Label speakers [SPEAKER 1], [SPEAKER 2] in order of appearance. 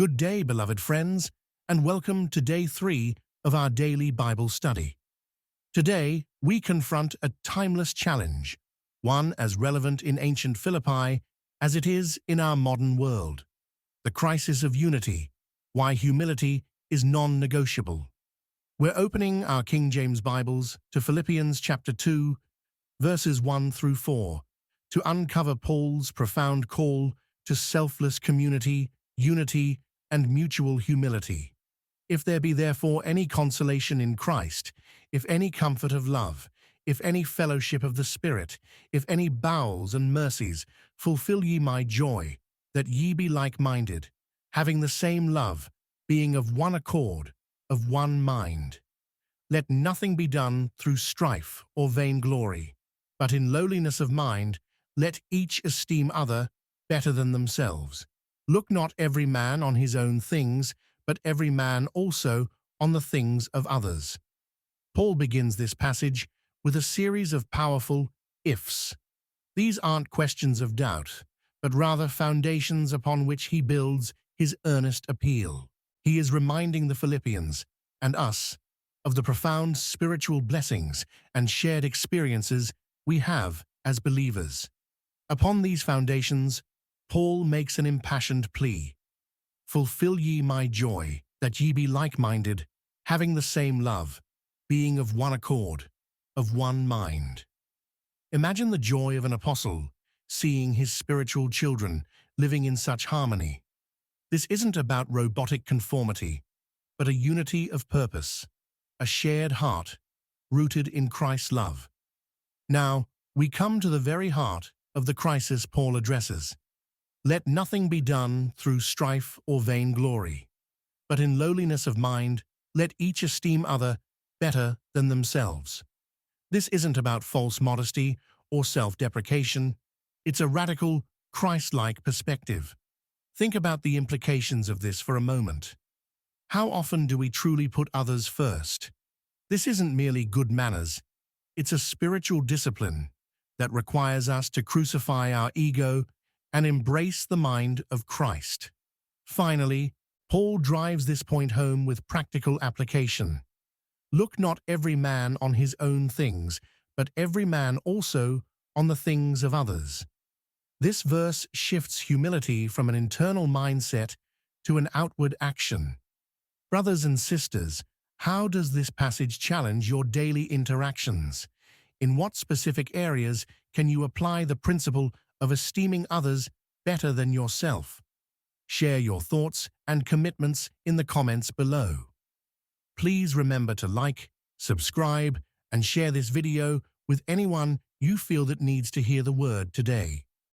[SPEAKER 1] Good day, beloved friends, and welcome to day 3 of our daily Bible study. Today, we confront a timeless challenge, one as relevant in ancient Philippi as it is in our modern world. The crisis of unity, why humility is non-negotiable. We're opening our King James Bibles to Philippians chapter 2, verses 1 through 4, to uncover Paul's profound call to selfless community, unity, and mutual humility. If there be therefore any consolation in Christ, if any comfort of love, if any fellowship of the Spirit, if any bowels and mercies, fulfill ye my joy, that ye be like-minded, having the same love, being of one accord, of one mind. Let nothing be done through strife or vainglory, but in lowliness of mind, let each esteem other better than themselves. Look not every man on his own things, but every man also on the things of others. Paul begins this passage with a series of powerful ifs. These aren't questions of doubt, but rather foundations upon which he builds his earnest appeal. He is reminding the Philippians, and us, of the profound spiritual blessings and shared experiences we have as believers. Upon these foundations, Paul makes an impassioned plea. Fulfill ye my joy, that ye be like-minded, having the same love, being of one accord, of one mind. Imagine the joy of an apostle, seeing his spiritual children living in such harmony. This isn't about robotic conformity, but a unity of purpose, a shared heart, rooted in Christ's love. Now, we come to the very heart of the crisis Paul addresses. Let nothing be done through strife or vainglory, but in lowliness of mind, let each esteem other better than themselves. This isn't about false modesty or self-deprecation. It's a radical, Christ-like perspective. Think about the implications of this for a moment. How often do we truly put others first? This isn't merely good manners. It's a spiritual discipline that requires us to crucify our ego and embrace the mind of Christ. Finally, Paul drives this point home with practical application. Look not every man on his own things, but every man also on the things of others. This verse shifts humility from an internal mindset to an outward action. Brothers and sisters, how does this passage challenge your daily interactions? In what specific areas can you apply the principle of esteeming others better than yourself? Share your thoughts and commitments in the comments below. Please remember to like, subscribe, and share this video with anyone you feel that needs to hear the word today.